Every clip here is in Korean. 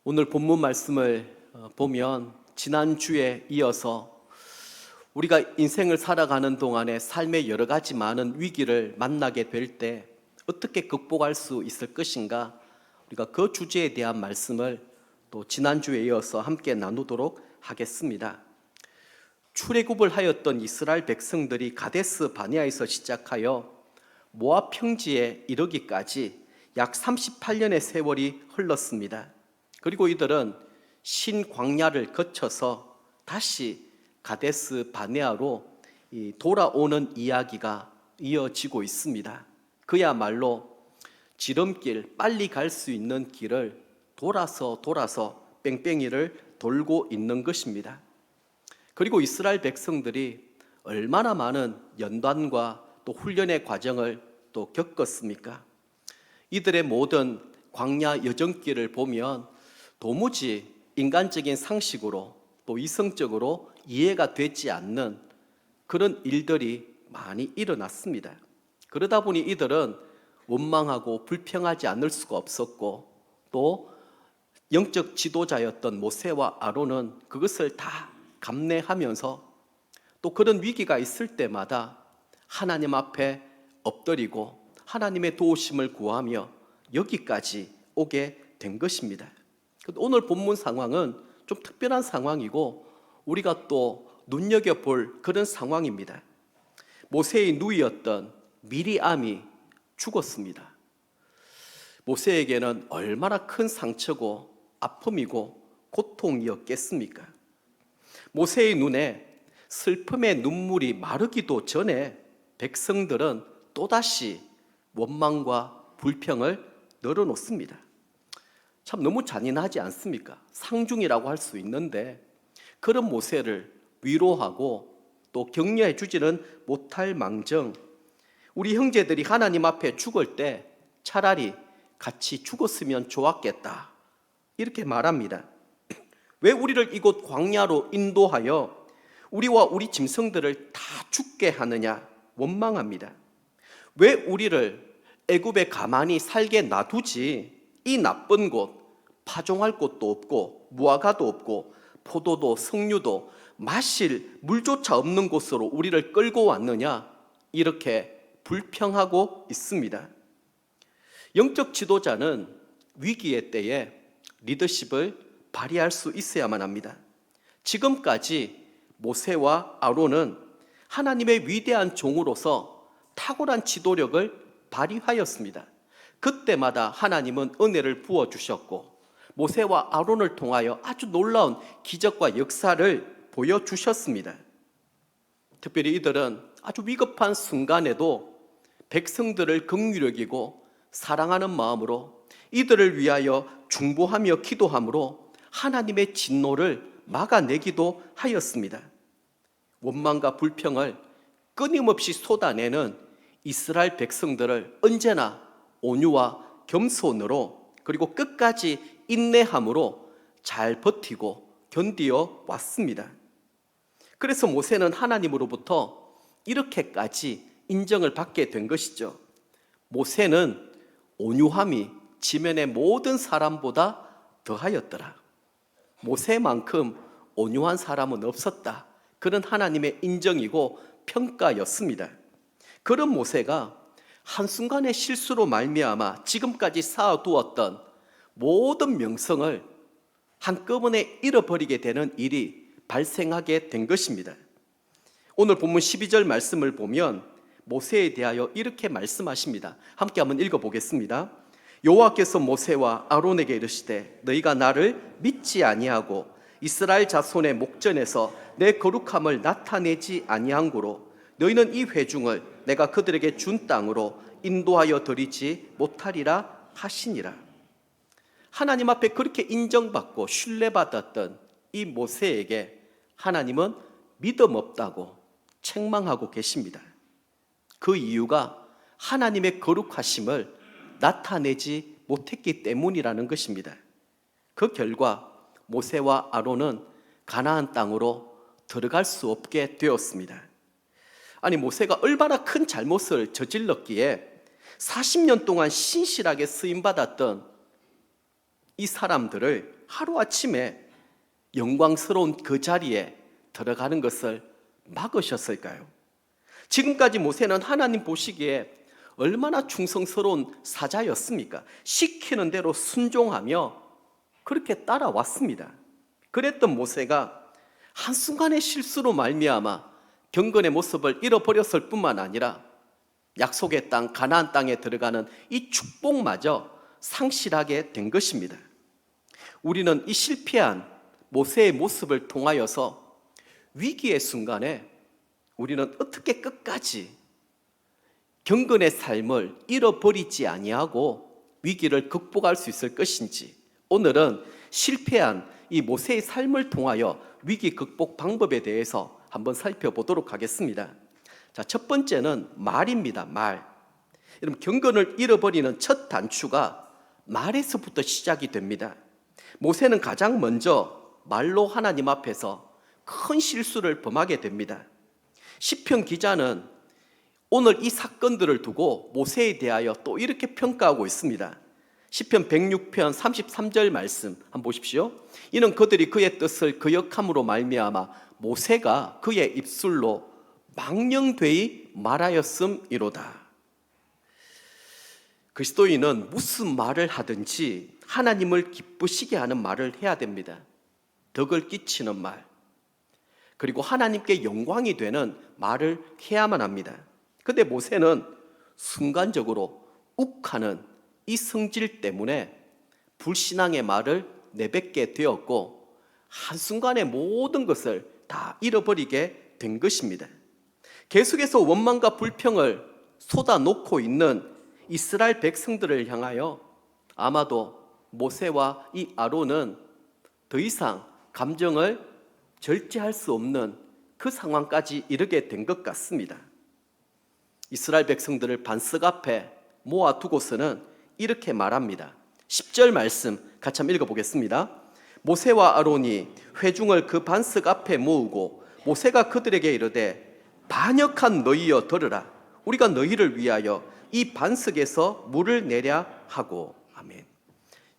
오늘 본문 말씀을 보면 지난주에 이어서 우리가 인생을 살아가는 동안에 삶의 여러 가지 많은 위기를 만나게 될 때 어떻게 극복할 수 있을 것인가, 우리가 그 주제에 대한 말씀을 또 지난주에 이어서 함께 나누도록 하겠습니다. 출애굽을 하였던 이스라엘 백성들이 가데스 바네아에서 시작하여 모압 평지에 이르기까지 약 38년의 세월이 흘렀습니다. 그리고 이들은 신광야를 거쳐서 다시 가데스 바네아로 돌아오는 이야기가 이어지고 있습니다. 그야말로 지름길, 빨리 갈 수 있는 길을 돌아서 뺑뺑이를 돌고 있는 것입니다. 그리고 이스라엘 백성들이 얼마나 많은 연단과 또 훈련의 과정을 또 겪었습니까? 이들의 모든 광야 여정길을 보면 도무지 인간적인 상식으로 또 이성적으로 이해가 되지 않는 그런 일들이 많이 일어났습니다. 그러다 보니 이들은 원망하고 불평하지 않을 수가 없었고, 또 영적 지도자였던 모세와 아론은 그것을 다 감내하면서 또 그런 위기가 있을 때마다 하나님 앞에 엎드리고 하나님의 도우심을 구하며 여기까지 오게 된 것입니다. 오늘 본문 상황은 좀 특별한 상황이고 우리가 또 눈여겨볼 그런 상황입니다. 모세의 누이였던 미리암이 죽었습니다. 모세에게는 얼마나 큰 상처고 아픔이고 고통이었겠습니까? 모세의 눈에 슬픔의 눈물이 마르기도 전에 백성들은 또다시 원망과 불평을 늘어놓습니다. 참 너무 잔인하지 않습니까? 상중이라고 할 수 있는데 그런 모세를 위로하고 또 격려해 주지는 못할 망정, 우리 형제들이 하나님 앞에 죽을 때 차라리 같이 죽었으면 좋았겠다, 이렇게 말합니다. 왜 우리를 이곳 광야로 인도하여 우리와 우리 짐승들을 다 죽게 하느냐 원망합니다. 왜 우리를 애굽에 가만히 살게 놔두지, 이 나쁜 곳, 파종할 곳도 없고 무화과도 없고 포도도 석류도 마실 물조차 없는 곳으로 우리를 끌고 왔느냐, 이렇게 불평하고 있습니다. 영적 지도자는 위기의 때에 리더십을 발휘할 수 있어야만 합니다. 지금까지 모세와 아론은 하나님의 위대한 종으로서 탁월한 지도력을 발휘하였습니다. 그때마다 하나님은 은혜를 부어주셨고 모세와 아론을 통하여 아주 놀라운 기적과 역사를 보여주셨습니다. 특별히 이들은 아주 위급한 순간에도 백성들을 긍휼히 여기고 사랑하는 마음으로 이들을 위하여 중보하며 기도함으로 하나님의 진노를 막아내기도 하였습니다. 원망과 불평을 끊임없이 쏟아내는 이스라엘 백성들을 언제나 온유와 겸손으로 그리고 끝까지 인내함으로 잘 버티고 견디어 왔습니다. 그래서 모세는 하나님으로부터 이렇게까지 인정을 받게 된 것이죠. 모세는 온유함이 지면의 모든 사람보다 더하였더라. 모세만큼 온유한 사람은 없었다. 그런 하나님의 인정이고 평가였습니다. 그런 모세가 한순간의 실수로 말미암아 지금까지 쌓아두었던 모든 명성을 한꺼번에 잃어버리게 되는 일이 발생하게 된 것입니다. 오늘 본문 12절 말씀을 보면 모세에 대하여 이렇게 말씀하십니다. 함께 한번 읽어보겠습니다. 여호와께서 모세와 아론에게 이르시되 너희가 나를 믿지 아니하고 이스라엘 자손의 목전에서 내 거룩함을 나타내지 아니한고로 너희는 이 회중을 내가 그들에게 준 땅으로 인도하여 드리지 못하리라 하시니라. 하나님 앞에 그렇게 인정받고 신뢰받았던 이 모세에게 하나님은 믿음 없다고 책망하고 계십니다. 그 이유가 하나님의 거룩하심을 나타내지 못했기 때문이라는 것입니다. 그 결과 모세와 아론은 가나안 땅으로 들어갈 수 없게 되었습니다. 아니, 모세가 얼마나 큰 잘못을 저질렀기에 40년 동안 신실하게 쓰임받았던 이 사람들을 하루아침에 영광스러운 그 자리에 들어가는 것을 막으셨을까요? 지금까지 모세는 하나님 보시기에 얼마나 충성스러운 사자였습니까? 시키는 대로 순종하며 그렇게 따라왔습니다. 그랬던 모세가 한순간의 실수로 말미암아 경건의 모습을 잃어버렸을 뿐만 아니라 약속의 땅 가나안 땅에 들어가는 이 축복마저 상실하게 된 것입니다. 우리는 이 실패한 모세의 모습을 통하여서 위기의 순간에 우리는 어떻게 끝까지 경건의 삶을 잃어버리지 아니하고 위기를 극복할 수 있을 것인지, 오늘은 실패한 이 모세의 삶을 통하여 위기 극복 방법에 대해서 한번 살펴보도록 하겠습니다. 자, 첫 번째는 말입니다. 말. 여러분, 경건을 잃어버리는 첫 단추가 말에서부터 시작이 됩니다. 모세는 가장 먼저 말로 하나님 앞에서 큰 실수를 범하게 됩니다. 시편 기자는 오늘 이 사건들을 두고 모세에 대하여 또 이렇게 평가하고 있습니다. 시편 106편 33절 말씀 한번 보십시오. 이는 그들이 그의 뜻을 거역함으로 말미암아 모세가 그의 입술로 망령되이 말하였음이로다. 그리스도인은 무슨 말을 하든지 하나님을 기쁘시게 하는 말을 해야 됩니다. 덕을 끼치는 말, 그리고 하나님께 영광이 되는 말을 해야만 합니다. 그런데 모세는 순간적으로 욱하는 이 성질 때문에 불신앙의 말을 내뱉게 되었고 한순간에 모든 것을 다 잃어버리게 된 것입니다. 계속해서 원망과 불평을 쏟아놓고 있는 이스라엘 백성들을 향하여 아마도 모세와 이 아론은 더 이상 감정을 절제할 수 없는 그 상황까지 이르게 된 것 같습니다. 이스라엘 백성들을 반석 앞에 모아두고서는 이렇게 말합니다. 10절 말씀 같이 한번 읽어보겠습니다. 모세와 아론이 회중을 그 반석 앞에 모으고 모세가 그들에게 이르되 반역한 너희여 들으라. 우리가 너희를 위하여 이 반석에서 물을 내랴 하고. 아멘.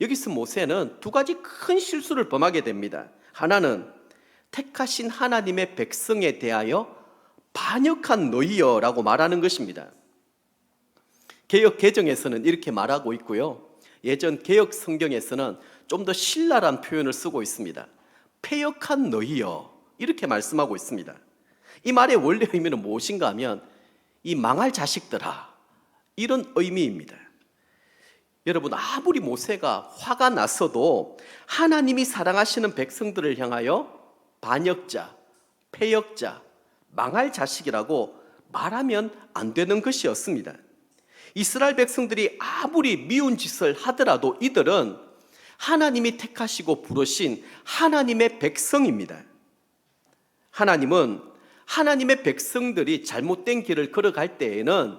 여기서 모세는 두 가지 큰 실수를 범하게 됩니다. 하나는 택하신 하나님의 백성에 대하여 반역한 너희여라고 말하는 것입니다. 개역 개정에서는 이렇게 말하고 있고요. 예전 개역 성경에서는 좀 더 신랄한 표현을 쓰고 있습니다. 패역한 너희여 이렇게 말씀하고 있습니다. 이 말의 원래 의미는 무엇인가 하면 이 망할 자식들아 이런 의미입니다. 여러분, 아무리 모세가 화가 났어도 하나님이 사랑하시는 백성들을 향하여 반역자, 패역자, 망할 자식이라고 말하면 안 되는 것이었습니다. 이스라엘 백성들이 아무리 미운 짓을 하더라도 이들은 하나님이 택하시고 부르신 하나님의 백성입니다. 하나님은 하나님의 백성들이 잘못된 길을 걸어갈 때에는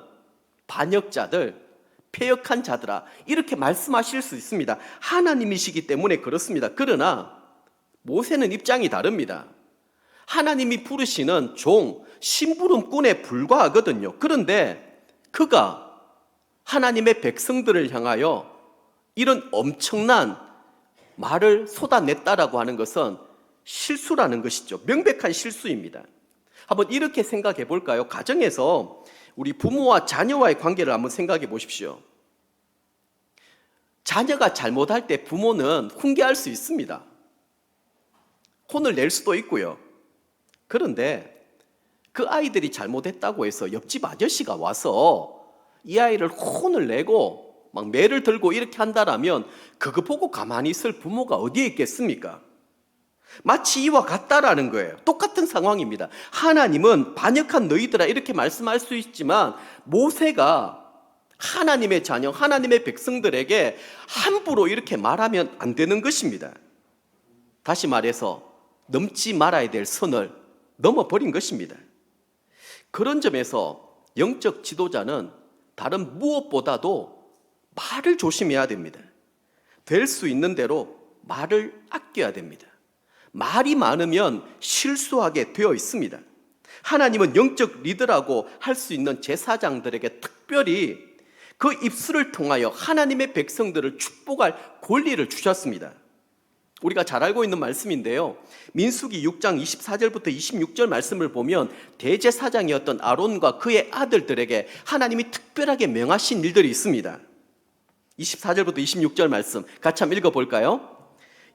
반역자들, 패역한 자들아 이렇게 말씀하실 수 있습니다. 하나님이시기 때문에 그렇습니다. 그러나 모세는 입장이 다릅니다. 하나님이 부르시는 종, 심부름꾼에 불과하거든요. 그런데 그가 하나님의 백성들을 향하여 이런 엄청난 말을 쏟아냈다라고 하는 것은 실수라는 것이죠. 명백한 실수입니다. 한번 이렇게 생각해 볼까요? 가정에서 우리 부모와 자녀와의 관계를 한번 생각해 보십시오. 자녀가 잘못할 때 부모는 훈계할 수 있습니다. 혼을 낼 수도 있고요. 그런데 그 아이들이 잘못했다고 해서 옆집 아저씨가 와서 이 아이를 혼을 내고 막 매를 들고 이렇게 한다라면 그거 보고 가만히 있을 부모가 어디에 있겠습니까? 마치 이와 같다라는 거예요. 똑같은 상황입니다. 하나님은 반역한 너희들아 이렇게 말씀할 수 있지만 모세가 하나님의 자녀, 하나님의 백성들에게 함부로 이렇게 말하면 안 되는 것입니다. 다시 말해서 넘지 말아야 될 선을 넘어버린 것입니다. 그런 점에서 영적 지도자는 다른 무엇보다도 말을 조심해야 됩니다. 될 수 있는 대로 말을 아껴야 됩니다. 말이 많으면 실수하게 되어 있습니다. 하나님은 영적 리더라고 할 수 있는 제사장들에게 특별히 그 입술을 통하여 하나님의 백성들을 축복할 권리를 주셨습니다. 우리가 잘 알고 있는 말씀인데요. 민수기 6장 24절부터 26절 말씀을 보면 대제사장이었던 아론과 그의 아들들에게 하나님이 특별하게 명하신 일들이 있습니다. 24절부터 26절 말씀 같이 한번 읽어볼까요?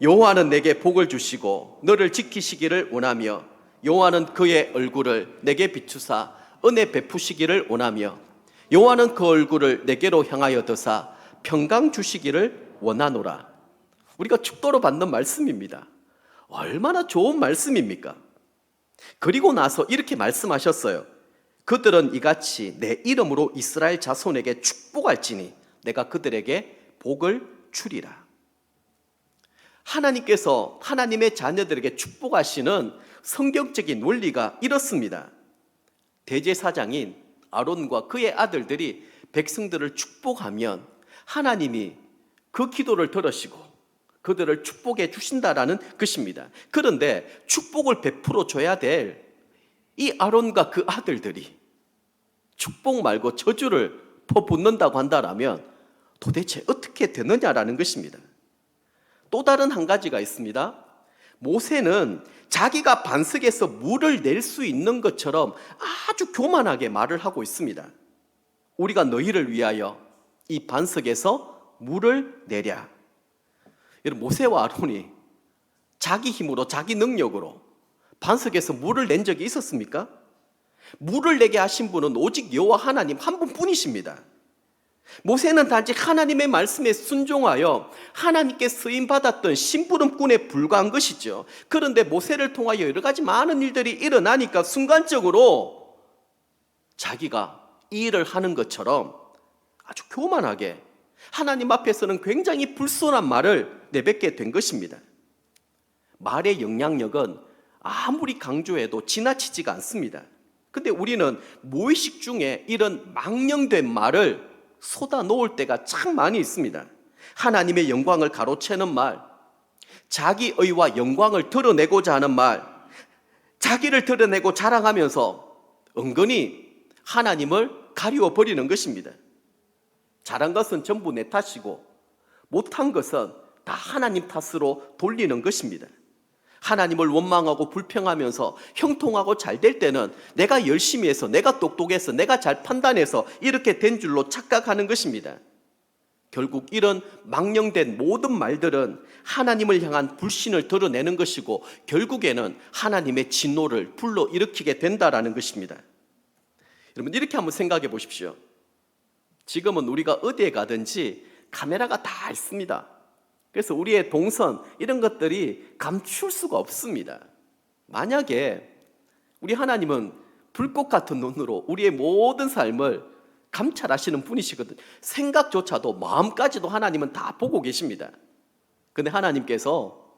여호와는 내게 복을 주시고 너를 지키시기를 원하며 여호와는 그의 얼굴을 내게 비추사 은혜 베푸시기를 원하며 여호와는 그 얼굴을 내게로 향하여 드사 평강 주시기를 원하노라. 우리가 축도로 받는 말씀입니다. 얼마나 좋은 말씀입니까? 그리고 나서 이렇게 말씀하셨어요. 그들은 이같이 내 이름으로 이스라엘 자손에게 축복할지니 내가 그들에게 복을 주리라. 하나님께서 하나님의 자녀들에게 축복하시는 성경적인 원리가 이렇습니다. 대제사장인 아론과 그의 아들들이 백성들을 축복하면 하나님이 그 기도를 들으시고 그들을 축복해 주신다라는 것입니다. 그런데 축복을 베풀어 줘야 될 이 아론과 그 아들들이 축복 말고 저주를 퍼붓는다고 한다면 도대체 어떻게 되느냐라는 것입니다. 또 다른 한 가지가 있습니다. 모세는 자기가 반석에서 물을 낼 수 있는 것처럼 아주 교만하게 말을 하고 있습니다. 우리가 너희를 위하여 이 반석에서 물을 내랴. 여러분, 모세와 아론이 자기 힘으로 자기 능력으로 반석에서 물을 낸 적이 있었습니까? 물을 내게 하신 분은 오직 여호와 하나님 한 분뿐이십니다. 모세는 단지 하나님의 말씀에 순종하여 하나님께 쓰임받았던 심부름꾼에 불과한 것이죠. 그런데 모세를 통하여 여러 가지 많은 일들이 일어나니까 순간적으로 자기가 이 일을 하는 것처럼 아주 교만하게 하나님 앞에서는 굉장히 불손한 말을 내뱉게 된 것입니다. 말의 영향력은 아무리 강조해도 지나치지가 않습니다. 근데 우리는 무의식 중에 이런 망령된 말을 쏟아 놓을 때가 참 많이 있습니다. 하나님의 영광을 가로채는 말, 자기 의와 영광을 드러내고자 하는 말, 자기를 드러내고 자랑하면서 은근히 하나님을 가리워 버리는 것입니다. 잘한 것은 전부 내 탓이고 못한 것은 다 하나님 탓으로 돌리는 것입니다. 하나님을 원망하고 불평하면서 형통하고 잘 될 때는 내가 열심히 해서, 내가 똑똑해서, 내가 잘 판단해서 이렇게 된 줄로 착각하는 것입니다. 결국 이런 망령된 모든 말들은 하나님을 향한 불신을 드러내는 것이고 결국에는 하나님의 진노를 불러일으키게 된다라는 것입니다. 여러분, 이렇게 한번 생각해 보십시오. 지금은 우리가 어디에 가든지 카메라가 다 있습니다. 그래서 우리의 동선 이런 것들이 감출 수가 없습니다. 만약에 우리 하나님은 불꽃 같은 눈으로 우리의 모든 삶을 감찰하시는 분이시거든요. 생각조차도 마음까지도 하나님은 다 보고 계십니다. 그런데 하나님께서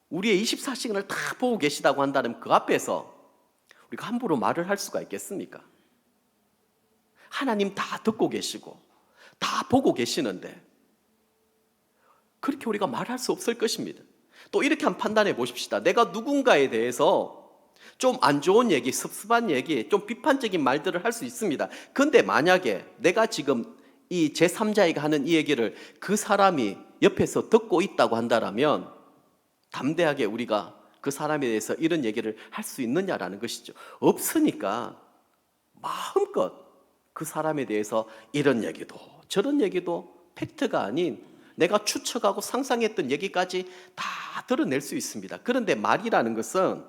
우리의 24시간을 다 보고 계시다고 한다면 그 앞에서 우리가 함부로 말을 할 수가 있겠습니까? 하나님 다 듣고 계시고 다 보고 계시는데 그렇게 우리가 말할 수 없을 것입니다. 또 이렇게 한번 판단해 보십시다. 내가 누군가에 대해서 좀 안 좋은 얘기, 섭섭한 얘기, 좀 비판적인 말들을 할 수 있습니다. 그런데 만약에 내가 지금 이 제3자에게 하는 이 얘기를 그 사람이 옆에서 듣고 있다고 한다면 담대하게 우리가 그 사람에 대해서 이런 얘기를 할 수 있느냐라는 것이죠. 없으니까 마음껏 그 사람에 대해서 이런 얘기도 저런 얘기도 팩트가 아닌 내가 추측하고 상상했던 얘기까지 다 드러낼 수 있습니다. 그런데 말이라는 것은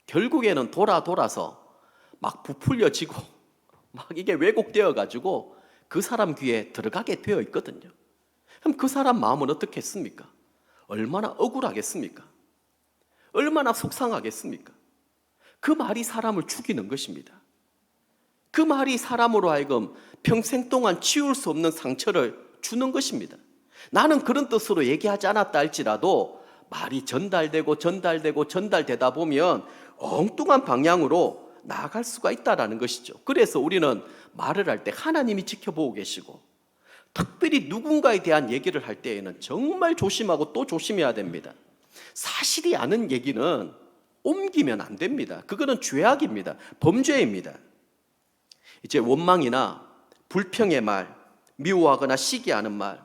결국에는 돌아서 막 부풀려지고 막 이게 왜곡되어 가지고 그 사람 귀에 들어가게 되어 있거든요. 그럼 그 사람 마음은 어떻겠습니까? 얼마나 억울하겠습니까? 얼마나 속상하겠습니까? 그 말이 사람을 죽이는 것입니다. 그 말이 사람으로 하여금 평생 동안 치울 수 없는 상처를 주는 것입니다. 나는 그런 뜻으로 얘기하지 않았다 할지라도 말이 전달되다 보면 엉뚱한 방향으로 나아갈 수가 있다는 것이죠. 그래서 우리는 말을 할 때 하나님이 지켜보고 계시고 특별히 누군가에 대한 얘기를 할 때에는 정말 조심하고 또 조심해야 됩니다. 사실이 아닌 얘기는 옮기면 안 됩니다. 그거는 죄악입니다. 범죄입니다. 이제 원망이나 불평의 말, 미워하거나 시기하는 말,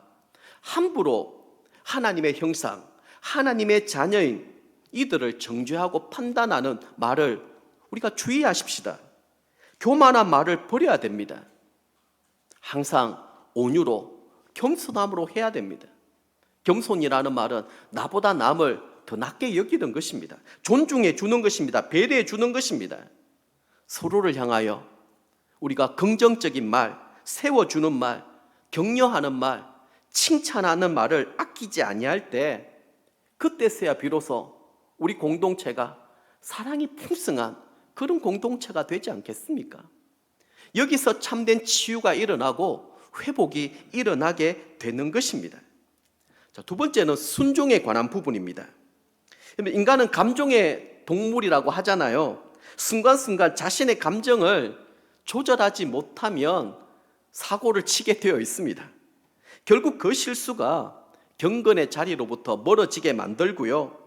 함부로 하나님의 형상, 하나님의 자녀인 이들을 정죄하고 판단하는 말을 우리가 주의하십시다. 교만한 말을 버려야 됩니다. 항상 온유로 겸손함으로 해야 됩니다. 겸손이라는 말은 나보다 남을 더 낮게 여기는 것입니다. 존중해 주는 것입니다. 배려해 주는 것입니다. 서로를 향하여 우리가 긍정적인 말, 세워주는 말, 격려하는 말, 칭찬하는 말을 아끼지 아니할 때, 그때서야 비로소 우리 공동체가 사랑이 풍성한 그런 공동체가 되지 않겠습니까? 여기서 참된 치유가 일어나고 회복이 일어나게 되는 것입니다. 자, 두 번째는 순종에 관한 부분입니다. 인간은 감정의 동물이라고 하잖아요. 순간순간 자신의 감정을 조절하지 못하면 사고를 치게 되어 있습니다. 결국 그 실수가 경건의 자리로부터 멀어지게 만들고요.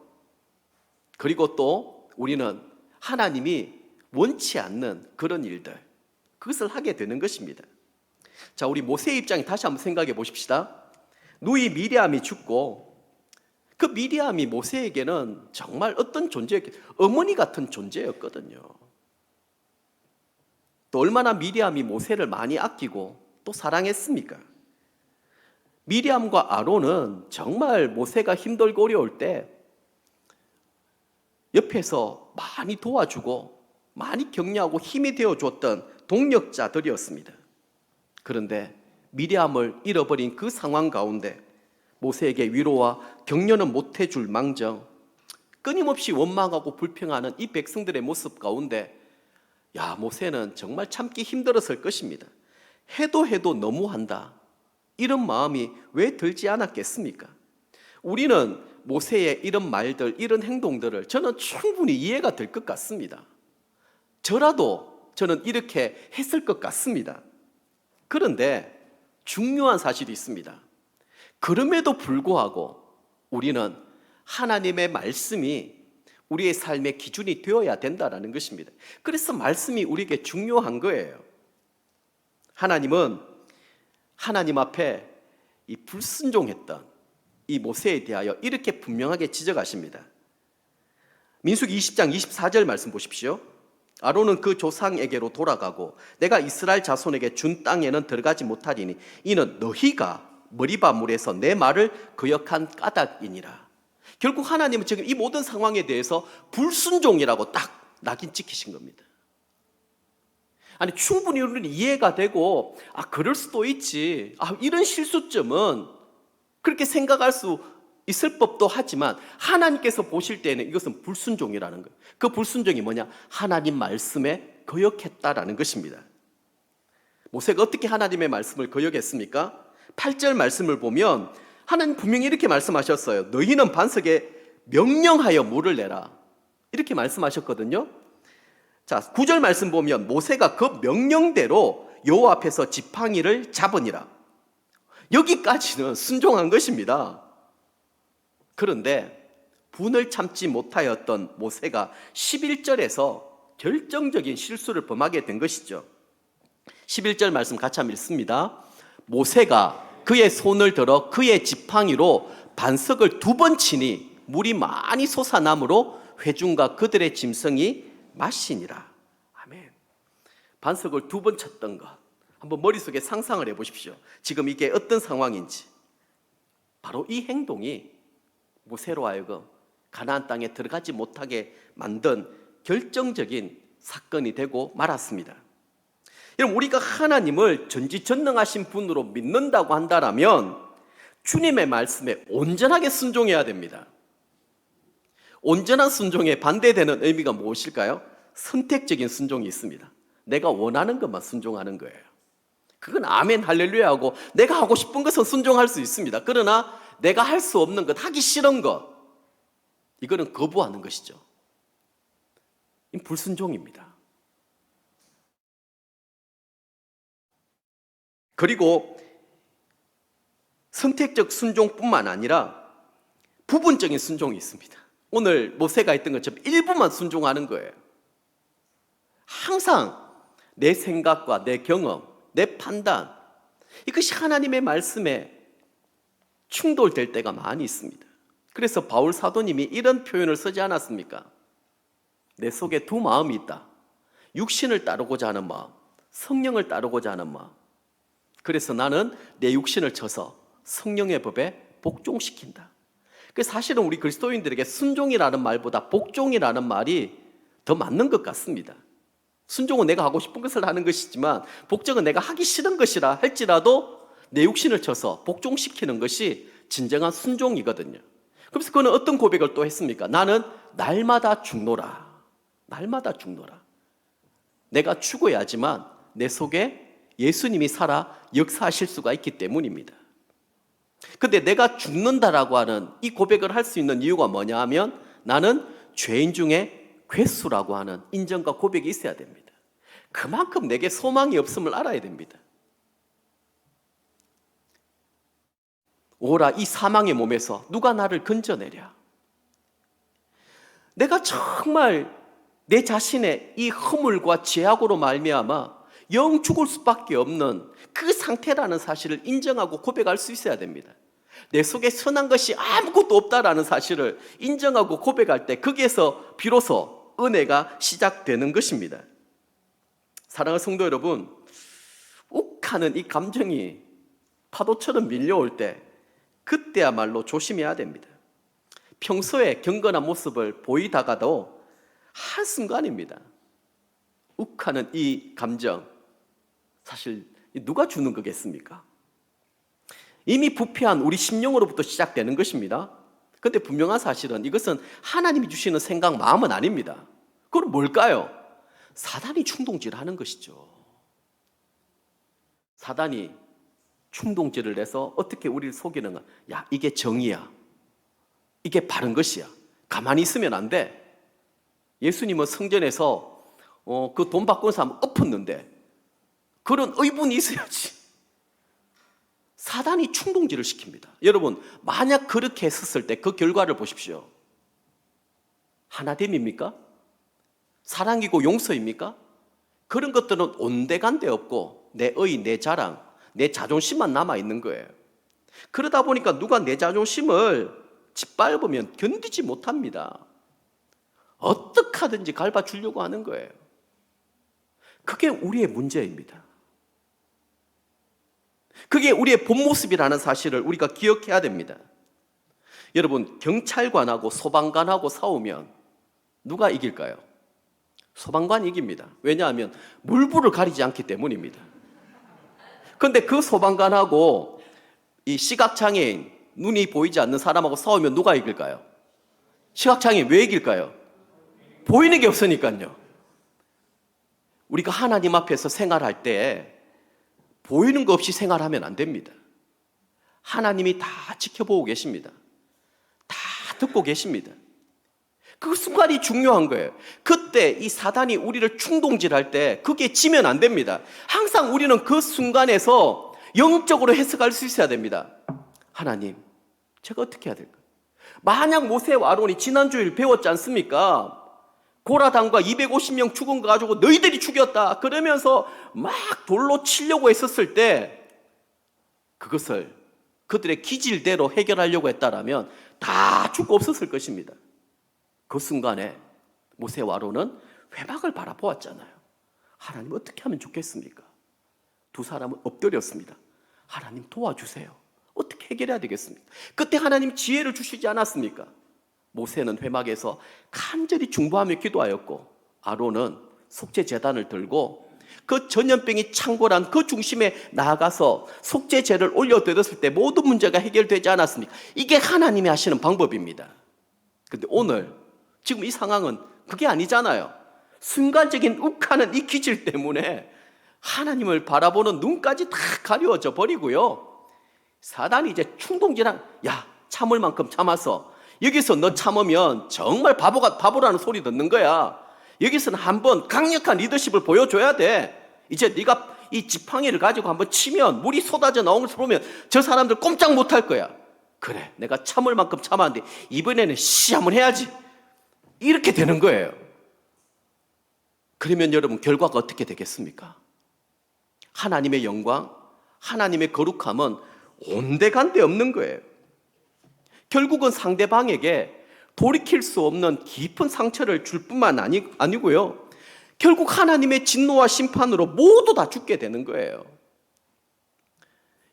그리고 또 우리는 하나님이 원치 않는 그런 일들, 그것을 하게 되는 것입니다. 자, 우리 모세의 입장에 다시 한번 생각해 보십시다. 누이 미리암이 죽고 그 미리암이 모세에게는 정말 어떤 존재였겠, 어머니 같은 존재였거든요. 또 얼마나 미리암이 모세를 많이 아끼고 또 사랑했습니까? 미리암과 아론은 정말 모세가 힘들고 어려울 때 옆에서 많이 도와주고 많이 격려하고 힘이 되어줬던 동력자들이었습니다. 그런데 미리암을 잃어버린 그 상황 가운데 모세에게 위로와 격려는 못해줄 망정, 끊임없이 원망하고 불평하는 이 백성들의 모습 가운데, 야, 모세는 정말 참기 힘들었을 것입니다. 해도 너무한다, 이런 마음이 왜 들지 않았겠습니까? 우리는 모세의 이런 말들, 이런 행동들을 저는 충분히 이해가 될 것 같습니다. 저라도 저는 이렇게 했을 것 같습니다. 그런데 중요한 사실이 있습니다. 그럼에도 불구하고 우리는 하나님의 말씀이 우리의 삶의 기준이 되어야 된다는 것입니다. 그래서 말씀이 우리에게 중요한 거예요. 하나님은 하나님 앞에 이 불순종했던 이 모세에 대하여 이렇게 분명하게 지적하십니다. 민수기 20장 24절 말씀 보십시오. 아론은 그 조상에게로 돌아가고 내가 이스라엘 자손에게 준 땅에는 들어가지 못하리니 이는 너희가 머리바 물에서 내 말을 거역한 까닭이니라. 결국 하나님은 지금 이 모든 상황에 대해서 불순종이라고 딱 낙인 찍히신 겁니다. 아니, 충분히 우리는 이해가 되고, 그럴 수도 있지, 이런 실수점은 그렇게 생각할 수 있을 법도 하지만 하나님께서 보실 때는 이것은 불순종이라는 거예요. 그 불순종이 뭐냐? 하나님 말씀에 거역했다라는 것입니다. 모세가 어떻게 하나님의 말씀을 거역했습니까? 8절 말씀을 보면 하나님 분명히 이렇게 말씀하셨어요. 너희는 반석에 명령하여 물을 내라, 이렇게 말씀하셨거든요. 자, 9절 말씀 보면 모세가 그 명령대로 여호와 앞에서 지팡이를 잡으니라. 여기까지는 순종한 것입니다. 그런데 분을 참지 못하였던 모세가 11절에서 결정적인 실수를 범하게 된 것이죠. 11절 말씀 같이 한번 읽습니다. 모세가 그의 손을 들어 그의 지팡이로 반석을 2번 치니 물이 많이 솟아나므로 회중과 그들의 짐승이 마시니라. 아멘. 반석을 2번 쳤던 것, 한번 머릿속에 상상을 해보십시오. 지금 이게 어떤 상황인지. 바로 이 행동이 모세로 하여금 가나안 땅에 들어가지 못하게 만든 결정적인 사건이 되고 말았습니다. 여러분, 우리가 하나님을 전지전능하신 분으로 믿는다고 한다면 주님의 말씀에 온전하게 순종해야 됩니다. 온전한 순종에 반대되는 의미가 무엇일까요? 선택적인 순종이 있습니다. 내가 원하는 것만 순종하는 거예요. 그건 아멘 할렐루야 하고 내가 하고 싶은 것은 순종할 수 있습니다. 그러나 내가 할 수 없는 것, 하기 싫은 것, 이거는 거부하는 것이죠. 이 불순종입니다. 그리고 선택적 순종뿐만 아니라 부분적인 순종이 있습니다. 오늘 모세가 했던 것처럼 일부만 순종하는 거예요. 항상 내 생각과 내 경험, 내 판단, 이것이 하나님의 말씀에 충돌될 때가 많이 있습니다. 그래서 바울 사도님이 이런 표현을 쓰지 않았습니까? 내 속에 두 마음이 있다. 육신을 따르고자 하는 마음, 성령을 따르고자 하는 마음. 그래서 나는 내 육신을 쳐서 성령의 법에 복종시킨다. 사실은 우리 그리스도인들에게 순종이라는 말보다 복종이라는 말이 더 맞는 것 같습니다. 순종은 내가 하고 싶은 것을 하는 것이지만 복종은 내가 하기 싫은 것이라 할지라도 내 육신을 쳐서 복종시키는 것이 진정한 순종이거든요. 그래서 그는 어떤 고백을 또 했습니까? 나는 날마다 죽노라. 날마다 죽노라. 내가 죽어야지만 내 속에 예수님이 살아 역사하실 수가 있기 때문입니다. 근데 내가 죽는다라고 하는 이 고백을 할 수 있는 이유가 뭐냐 하면 나는 죄인 중에 괴수라고 하는 인정과 고백이 있어야 됩니다. 그만큼 내게 소망이 없음을 알아야 됩니다. 오라 이 사망의 몸에서 누가 나를 건져내랴. 내가 정말 내 자신의 이 허물과 죄악으로 말미암아 영 죽을 수밖에 없는 그 상태라는 사실을 인정하고 고백할 수 있어야 됩니다. 내 속에 선한 것이 아무것도 없다라는 사실을 인정하고 고백할 때 거기에서 비로소 은혜가 시작되는 것입니다. 사랑하는 성도 여러분, 욱하는 이 감정이 파도처럼 밀려올 때 그때야말로 조심해야 됩니다. 평소에 경건한 모습을 보이다가도 한순간입니다. 욱하는 이 감정, 사실 누가 주는 거겠습니까? 이미 부패한 우리 심령으로부터 시작되는 것입니다. 그런데 분명한 사실은 이것은 하나님이 주시는 생각, 마음은 아닙니다. 그럼 뭘까요? 사단이 충동질하는 것이죠. 사단이 충동질을 해서 어떻게 우리를 속이는가? 야, 이게 정의야. 이게 바른 것이야. 가만히 있으면 안 돼. 예수님은 성전에서 그 돈 바꾼 사람 엎었는데 그런 의분이 있어야지. 사단이 충동질을 시킵니다. 여러분, 만약 그렇게 했었을 때 그 결과를 보십시오. 하나됨입니까? 사랑이고 용서입니까? 그런 것들은 온데간데 없고 내 의, 내 자랑, 내 자존심만 남아있는 거예요. 그러다 보니까 누가 내 자존심을 짓밟으면 견디지 못합니다. 어떻게 하든지 밟아주려고 하는 거예요. 그게 우리의 문제입니다. 그게 우리의 본 모습이라는 사실을 우리가 기억해야 됩니다. 여러분, 경찰관하고 소방관하고 싸우면 누가 이길까요? 소방관이 이깁니다. 왜냐하면 물불을 가리지 않기 때문입니다. 그런데 그 소방관하고 이 시각장애인, 눈이 보이지 않는 사람하고 싸우면 누가 이길까요? 시각장애인 왜 이길까요? 보이는 게 없으니까요. 우리가 하나님 앞에서 생활할 때 보이는 거 없이 생활하면 안 됩니다. 하나님이 다 지켜보고 계십니다. 다 듣고 계십니다. 그 순간이 중요한 거예요. 그때 이 사단이 우리를 충동질할 때 그게 지면 안 됩니다. 항상 우리는 그 순간에서 영적으로 해석할 수 있어야 됩니다. 하나님, 제가 어떻게 해야 될까요? 만약 모세와 아론이 지난주일 배웠지 않습니까? 고라당과 250명 죽은 거 가지고 너희들이 죽였다 그러면서 막 돌로 치려고 했었을 때 그것을 그들의 기질대로 해결하려고 했다라면 다 죽고 없었을 것입니다. 그 순간에 모세와 아론은 회막을 바라보았잖아요. 하나님 어떻게 하면 좋겠습니까? 두 사람은 엎드렸습니다. 하나님 도와주세요. 어떻게 해결해야 되겠습니까? 그때 하나님 지혜를 주시지 않았습니까? 모세는 회막에서 간절히 중보하며 기도하였고 아론은 속죄 제단을 들고 그 전염병이 창궐한 그 중심에 나아가서 속죄 제를 올려드렸을 때 모든 문제가 해결되지 않았습니까? 이게 하나님이 하시는 방법입니다. 그런데 오늘 지금 이 상황은 그게 아니잖아요. 순간적인 욱하는 이 기질 때문에 하나님을 바라보는 눈까지 다 가려져 버리고요. 사단이 이제 충동질한, 야, 참을 만큼 참았어. 여기서 너 참으면 정말 바보라는 소리 듣는 거야. 여기서는 한번 강력한 리더십을 보여줘야 돼. 이제 네가 이 지팡이를 가지고 한번 치면 물이 쏟아져 나오는 것을 보면 저 사람들 꼼짝 못할 거야. 그래, 내가 참을 만큼 참았는데 이번에는 한번 해야지. 이렇게 되는 거예요. 그러면 여러분 결과가 어떻게 되겠습니까? 하나님의 영광, 하나님의 거룩함은 온데간데 없는 거예요. 결국은 상대방에게 돌이킬 수 없는 깊은 상처를 줄 뿐만 아니고요. 결국 하나님의 진노와 심판으로 모두 다 죽게 되는 거예요.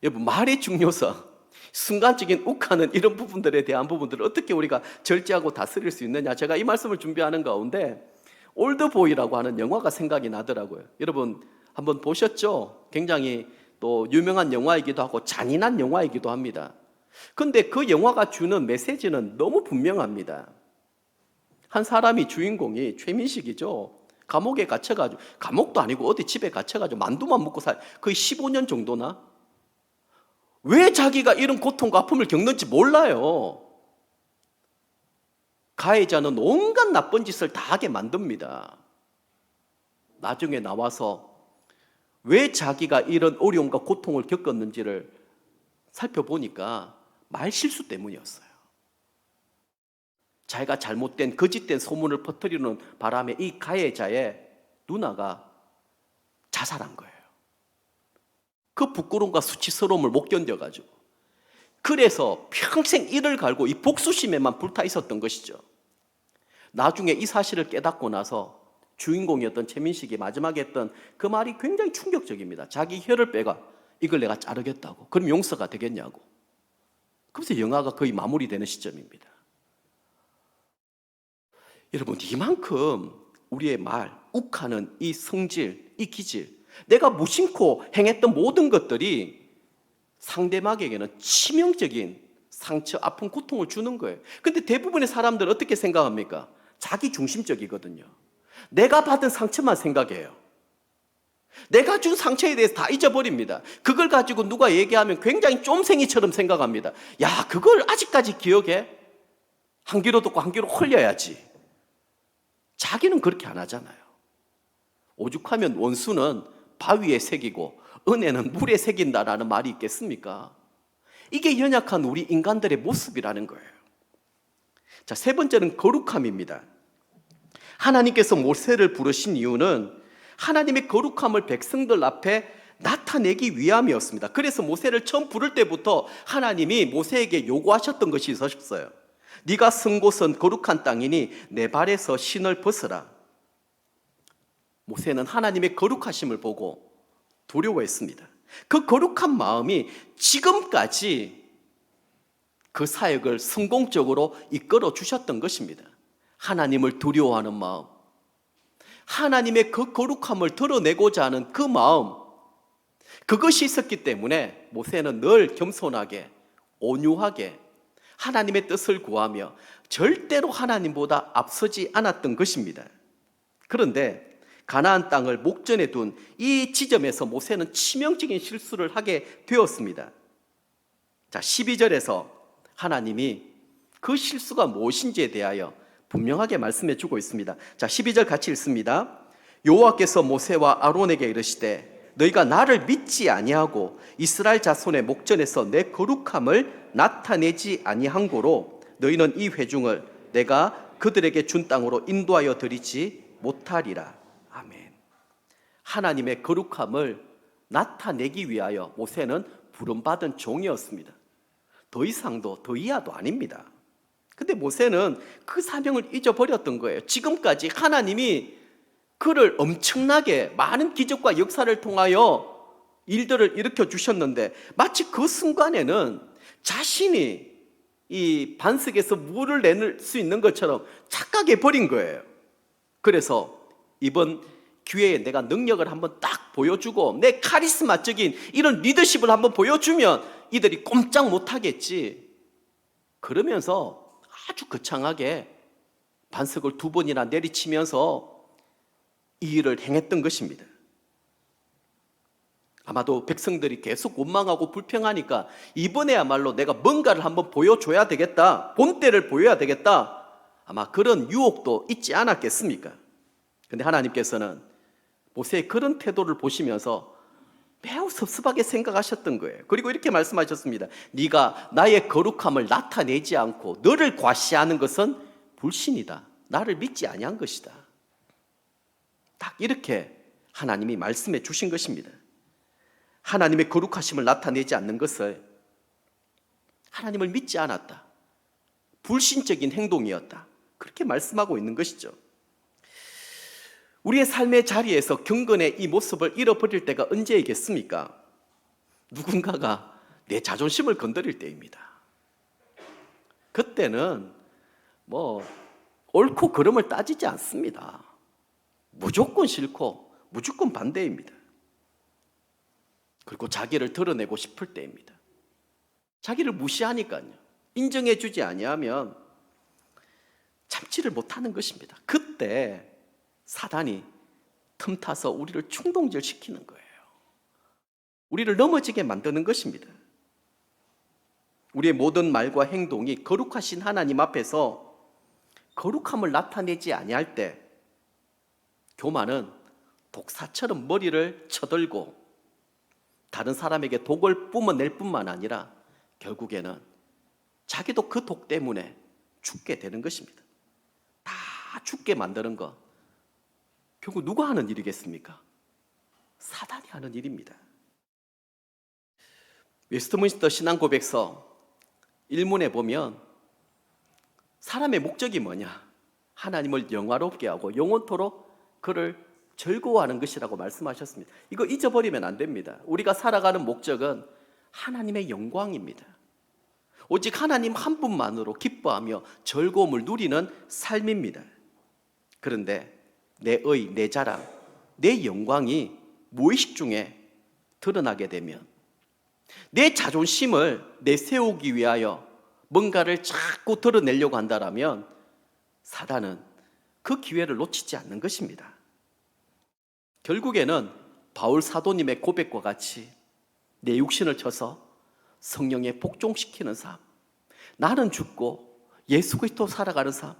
여러분, 말의 중요성, 순간적인 욱하는 이런 부분들에 대한 부분들을 어떻게 우리가 절제하고 다스릴 수 있느냐, 제가 이 말씀을 준비하는 가운데 올드보이라고 하는 영화가 생각이 나더라고요. 여러분 한번 보셨죠? 굉장히 또 유명한 영화이기도 하고 잔인한 영화이기도 합니다. 근데 그 영화가 주는 메시지는 너무 분명합니다. 한 사람이, 주인공이 최민식이죠. 감옥에 갇혀가지고, 감옥도 아니고 어디 집에 갇혀가지고 만두만 먹고 거의 15년 정도나? 왜 자기가 이런 고통과 아픔을 겪는지 몰라요. 가해자는 온갖 나쁜 짓을 다 하게 만듭니다. 나중에 나와서 왜 자기가 이런 어려움과 고통을 겪었는지를 살펴보니까 말실수 때문이었어요. 자기가 잘못된 거짓된 소문을 퍼뜨리는 바람에 이 가해자의 누나가 자살한 거예요. 그 부끄러움과 수치스러움을 못 견뎌가지고, 그래서 평생 이를 갈고 이 복수심에만 불타 있었던 것이죠. 나중에 이 사실을 깨닫고 나서 주인공이었던 최민식이 마지막에 했던 그 말이 굉장히 충격적입니다. 자기 혀를 빼가 이걸 내가 자르겠다고. 그럼 용서가 되겠냐고. 그래서 영화가 거의 마무리되는 시점입니다. 여러분, 이만큼 우리의 말, 욱하는 이 성질, 이 기질, 내가 무심코 행했던 모든 것들이 상대방에게는 치명적인 상처, 아픔, 고통을 주는 거예요. 근데 대부분의 사람들은 어떻게 생각합니까? 자기 중심적이거든요. 내가 받은 상처만 생각해요. 내가 준 상처에 대해서 다 잊어버립니다. 그걸 가지고 누가 얘기하면 굉장히 쫌생이처럼 생각합니다. 야, 그걸 아직까지 기억해? 한 귀로 듣고 한 귀로 홀려야지. 자기는 그렇게 안 하잖아요. 오죽하면 원수는 바위에 새기고 은혜는 물에 새긴다라는 말이 있겠습니까? 이게 연약한 우리 인간들의 모습이라는 거예요. 자, 세 번째는 거룩함입니다. 하나님께서 모세를 부르신 이유는 하나님의 거룩함을 백성들 앞에 나타내기 위함이었습니다. 그래서 모세를 처음 부를 때부터 하나님이 모세에게 요구하셨던 것이 있었어요. 네가 선 곳은 거룩한 땅이니 내 발에서 신을 벗어라. 모세는 하나님의 거룩하심을 보고 두려워했습니다. 그 거룩한 마음이 지금까지 그 사역을 성공적으로 이끌어 주셨던 것입니다. 하나님을 두려워하는 마음, 하나님의 그 거룩함을 드러내고자 하는 그 마음, 그것이 있었기 때문에 모세는 늘 겸손하게, 온유하게 하나님의 뜻을 구하며 절대로 하나님보다 앞서지 않았던 것입니다. 그런데 가나안 땅을 목전에 둔 이 지점에서 모세는 치명적인 실수를 하게 되었습니다. 자, 12절에서 하나님이 그 실수가 무엇인지에 대하여 분명하게 말씀해 주고 있습니다. 자, 12절 같이 읽습니다. 여호와께서 모세와 아론에게 이르시되 너희가 나를 믿지 아니하고 이스라엘 자손의 목전에서 내 거룩함을 나타내지 아니한 고로 너희는 이 회중을 내가 그들에게 준 땅으로 인도하여 드리지 못하리라. 아멘. 하나님의 거룩함을 나타내기 위하여 모세는 부름받은 종이었습니다. 더 이상도 더 이하도 아닙니다. 근데 모세는 그 사명을 잊어버렸던 거예요. 지금까지 하나님이 그를 엄청나게 많은 기적과 역사를 통하여 일들을 일으켜 주셨는데 마치 그 순간에는 자신이 이 반석에서 물을 내낼 수 있는 것처럼 착각해 버린 거예요. 그래서 이번 기회에 내가 능력을 한번 딱 보여주고 내 카리스마적인 이런 리더십을 한번 보여주면 이들이 꼼짝 못하겠지. 그러면서 아주 거창하게 반석을 2번이나 내리치면서 이 일을 행했던 것입니다. 아마도 백성들이 계속 원망하고 불평하니까 이번에야말로 내가 뭔가를 한번 보여줘야 되겠다, 본때를 보여야 되겠다, 아마 그런 유혹도 있지 않았겠습니까? 근데 하나님께서는 모세의 그런 태도를 보시면서 매우 섭섭하게 생각하셨던 거예요. 그리고 이렇게 말씀하셨습니다. 네가 나의 거룩함을 나타내지 않고 너를 과시하는 것은 불신이다. 나를 믿지 아니한 것이다. 딱 이렇게 하나님이 말씀해 주신 것입니다. 하나님의 거룩하심을 나타내지 않는 것을 하나님을 믿지 않았다, 불신적인 행동이었다. 그렇게 말씀하고 있는 것이죠. 우리의 삶의 자리에서 경건의 이 모습을 잃어버릴 때가 언제이겠습니까? 누군가가 내 자존심을 건드릴 때입니다. 그때는 옳고 그름을 따지지 않습니다. 무조건 싫고 무조건 반대입니다. 그리고 자기를 드러내고 싶을 때입니다. 자기를 무시하니까요. 인정해주지 아니하면 참지를 못하는 것입니다. 그때 사단이 틈타서 우리를 충동질시키는 거예요. 우리를 넘어지게 만드는 것입니다. 우리의 모든 말과 행동이 거룩하신 하나님 앞에서 거룩함을 나타내지 아니할 때 교만은 독사처럼 머리를 쳐들고 다른 사람에게 독을 뿜어낼 뿐만 아니라 결국에는 자기도 그 독 때문에 죽게 되는 것입니다. 다 죽게 만드는 것, 결국 누가 하는 일이겠습니까? 사단이 하는 일입니다. 웨스트민스터 신앙고백서 1문에 보면 사람의 목적이 뭐냐? 하나님을 영화롭게 하고 영원토록 그를 즐거워하는 것이라고 말씀하셨습니다. 이거 잊어버리면 안 됩니다. 우리가 살아가는 목적은 하나님의 영광입니다. 오직 하나님 한 분만으로 기뻐하며 즐거움을 누리는 삶입니다. 그런데 내 의, 내 자랑, 내 영광이 무의식 중에 드러나게 되면 내 자존심을 내세우기 위하여 뭔가를 자꾸 드러내려고 한다면 사단은 그 기회를 놓치지 않는 것입니다. 결국에는 바울 사도님의 고백과 같이 내 육신을 쳐서 성령에 복종시키는 삶, 나는 죽고 예수 그리스도 살아가는 삶,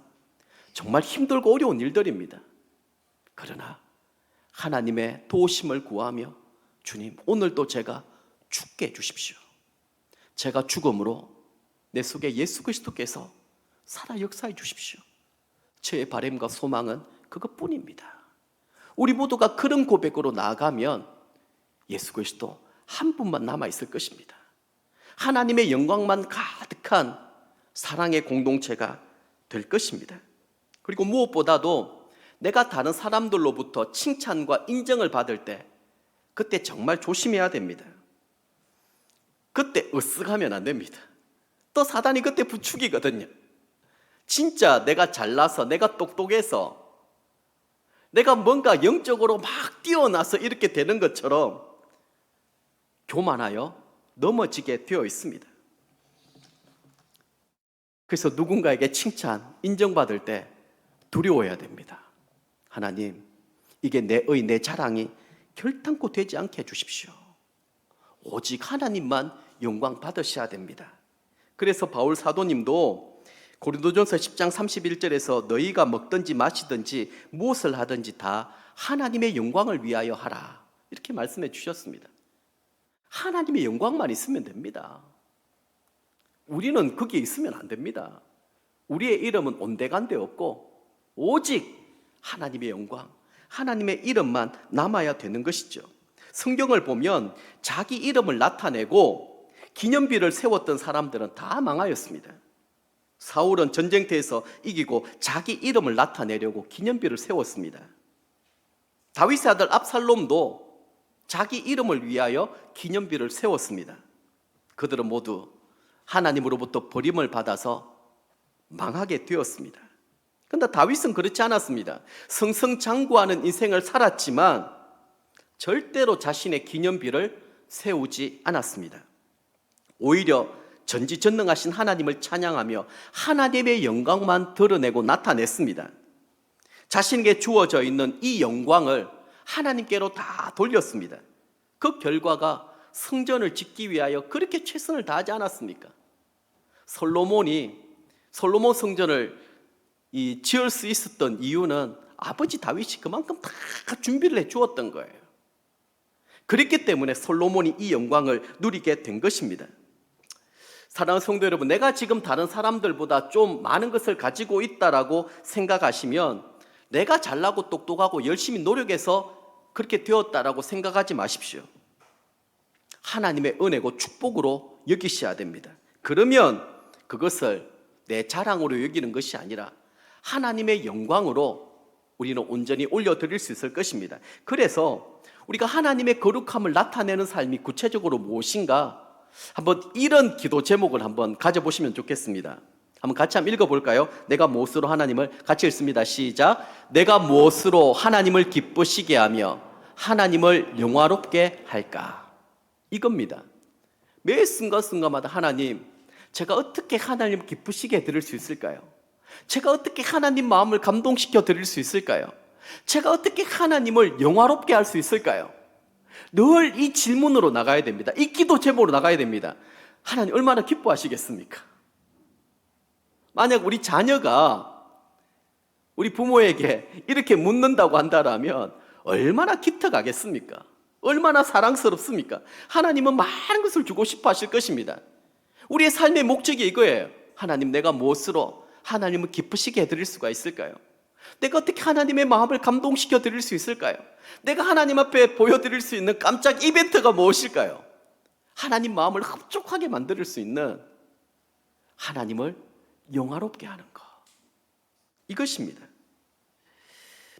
정말 힘들고 어려운 일들입니다. 그러나 하나님의 도우심을 구하며 주님, 오늘도 제가 죽게 해주십시오. 제가 죽음으로 내 속에 예수 그리스도께서 살아 역사해 주십시오. 저의 바람과 소망은 그것뿐입니다. 우리 모두가 그런 고백으로 나아가면 예수 그리스도 한 분만 남아있을 것입니다. 하나님의 영광만 가득한 사랑의 공동체가 될 것입니다. 그리고 무엇보다도 내가 다른 사람들로부터 칭찬과 인정을 받을 때 그때 정말 조심해야 됩니다. 그때 으쓱하면 안 됩니다. 또 사단이 그때 부추기거든요. 진짜 내가 잘나서, 내가 똑똑해서, 내가 뭔가 영적으로 막 뛰어나서 이렇게 되는 것처럼 교만하여 넘어지게 되어 있습니다. 그래서 누군가에게 칭찬, 인정받을 때 두려워해야 됩니다. 하나님, 이게 내 의, 내 자랑이 결단코 되지 않게 해주십시오. 오직 하나님만 영광 받으셔야 됩니다. 그래서 바울 사도님도 고린도전서 10장 31절에서 너희가 먹든지 마시든지 무엇을 하든지 다 하나님의 영광을 위하여 하라, 이렇게 말씀해 주셨습니다. 하나님의 영광만 있으면 됩니다. 우리는 거기에 있으면 안 됩니다. 우리의 이름은 온데간데 없고 오직 하나님의 영광, 하나님의 이름만 남아야 되는 것이죠. 성경을 보면 자기 이름을 나타내고 기념비를 세웠던 사람들은 다 망하였습니다. 사울은 전쟁터에서 이기고 자기 이름을 나타내려고 기념비를 세웠습니다. 다윗의 아들 압살롬도 자기 이름을 위하여 기념비를 세웠습니다. 그들은 모두 하나님으로부터 버림을 받아서 망하게 되었습니다. 그런데 다윗은 그렇지 않았습니다. 승승장구하는 인생을 살았지만 절대로 자신의 기념비를 세우지 않았습니다. 오히려 전지전능하신 하나님을 찬양하며 하나님의 영광만 드러내고 나타냈습니다. 자신에게 주어져 있는 이 영광을 하나님께로 다 돌렸습니다. 그 결과가 성전을 짓기 위하여 그렇게 최선을 다하지 않았습니까? 솔로몬 성전을 지을 수 있었던 이유는 아버지 다윗이 그만큼 다 준비를 해 주었던 거예요. 그렇기 때문에 솔로몬이 이 영광을 누리게 된 것입니다. 사랑하는 성도 여러분, 내가 지금 다른 사람들보다 좀 많은 것을 가지고 있다라고 생각하시면 내가 잘나고 똑똑하고 열심히 노력해서 그렇게 되었다라고 생각하지 마십시오. 하나님의 은혜고 축복으로 여기셔야 됩니다. 그러면 그것을 내 자랑으로 여기는 것이 아니라 하나님의 영광으로 우리는 온전히 올려드릴 수 있을 것입니다. 그래서 우리가 하나님의 거룩함을 나타내는 삶이 구체적으로 무엇인가, 한번 이런 기도 제목을 한번 가져보시면 좋겠습니다. 한번 같이 한번 읽어볼까요? 내가 무엇으로 하나님을, 같이 읽습니다. 시작. 내가 무엇으로 하나님을 기쁘시게 하며 하나님을 영화롭게 할까? 이겁니다. 매 순간순간마다 하나님, 제가 어떻게 하나님을 기쁘시게 드릴 수 있을까요? 제가 어떻게 하나님 마음을 감동시켜 드릴 수 있을까요? 제가 어떻게 하나님을 영화롭게 할 수 있을까요? 늘 이 질문으로 나가야 됩니다. 이 기도 제목으로 나가야 됩니다. 하나님 얼마나 기뻐하시겠습니까? 만약 우리 자녀가 우리 부모에게 이렇게 묻는다고 한다면 얼마나 기특하겠습니까? 얼마나 사랑스럽습니까? 하나님은 많은 것을 주고 싶어 하실 것입니다. 우리의 삶의 목적이 이거예요. 하나님, 내가 무엇으로 하나님을 기쁘시게 해드릴 수가 있을까요? 내가 어떻게 하나님의 마음을 감동시켜 드릴 수 있을까요? 내가 하나님 앞에 보여드릴 수 있는 깜짝 이벤트가 무엇일까요? 하나님 마음을 흡족하게 만들 수 있는, 하나님을 영화롭게 하는 것, 이것입니다.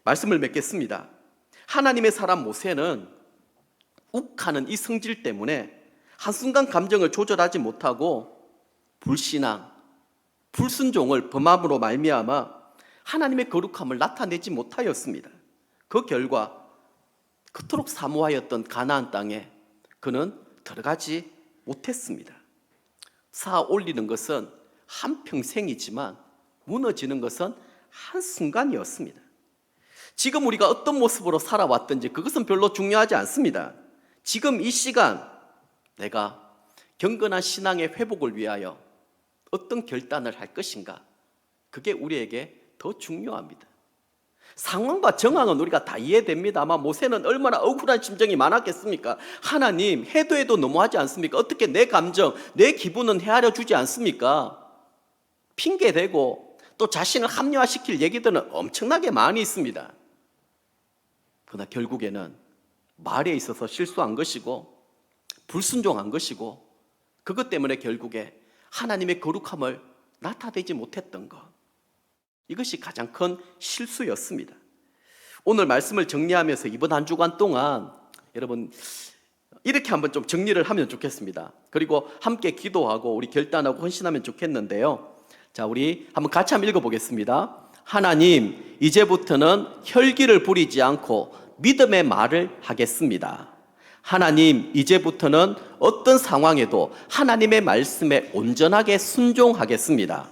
말씀을 맺겠습니다. 하나님의 사람 모세는 욱하는 이 성질 때문에 한순간 감정을 조절하지 못하고 불신앙, 불순종을 범함으로 말미암아 하나님의 거룩함을 나타내지 못하였습니다. 그 결과 그토록 사모하였던 가나안 땅에 그는 들어가지 못했습니다. 쌓아 올리는 것은 한평생이지만 무너지는 것은 한순간이었습니다. 지금 우리가 어떤 모습으로 살아왔든지 그것은 별로 중요하지 않습니다. 지금 이 시간 내가 경건한 신앙의 회복을 위하여 어떤 결단을 할 것인가, 그게 우리에게 더 중요합니다. 상황과 정황은 우리가 다 이해됩니다. 아마 모세는 얼마나 억울한 심정이 많았겠습니까? 하나님, 해도 너무하지 않습니까? 어떻게 내 감정, 내 기분은 헤아려 주지 않습니까? 핑계대고 또 자신을 합리화시킬 얘기들은 엄청나게 많이 있습니다. 그러나 결국에는 말에 있어서 실수한 것이고 불순종한 것이고, 그것 때문에 결국에 하나님의 거룩함을 나타내지 못했던 것, 이것이 가장 큰 실수였습니다. 오늘 말씀을 정리하면서 이번 한 주간 동안 여러분 이렇게 한번 좀 정리를 하면 좋겠습니다. 그리고 함께 기도하고 우리 결단하고 헌신하면 좋겠는데요. 자, 우리 한번 같이 한번 읽어보겠습니다. 하나님, 이제부터는 혈기를 부리지 않고 믿음의 말을 하겠습니다. 하나님, 이제부터는 어떤 상황에도 하나님의 말씀에 온전하게 순종하겠습니다.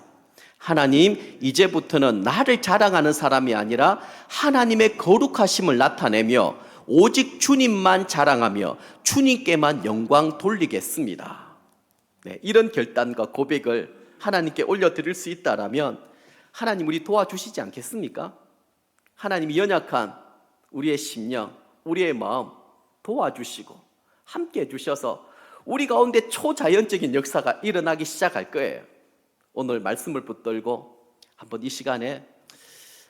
하나님, 이제부터는 나를 자랑하는 사람이 아니라 하나님의 거룩하심을 나타내며 오직 주님만 자랑하며 주님께만 영광 돌리겠습니다. 네, 이런 결단과 고백을 하나님께 올려드릴 수 있다라면 하나님 우리 도와주시지 않겠습니까? 하나님이 연약한 우리의 심령, 우리의 마음 도와주시고 함께 해주셔서 우리 가운데 초자연적인 역사가 일어나기 시작할 거예요. 오늘 말씀을 붙들고 한번 이 시간에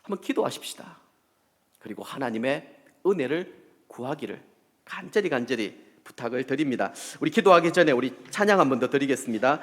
한번 기도하십시다. 그리고 하나님의 은혜를 구하기를 간절히 부탁을 드립니다. 우리 기도하기 전에 우리 찬양 한번 더 드리겠습니다.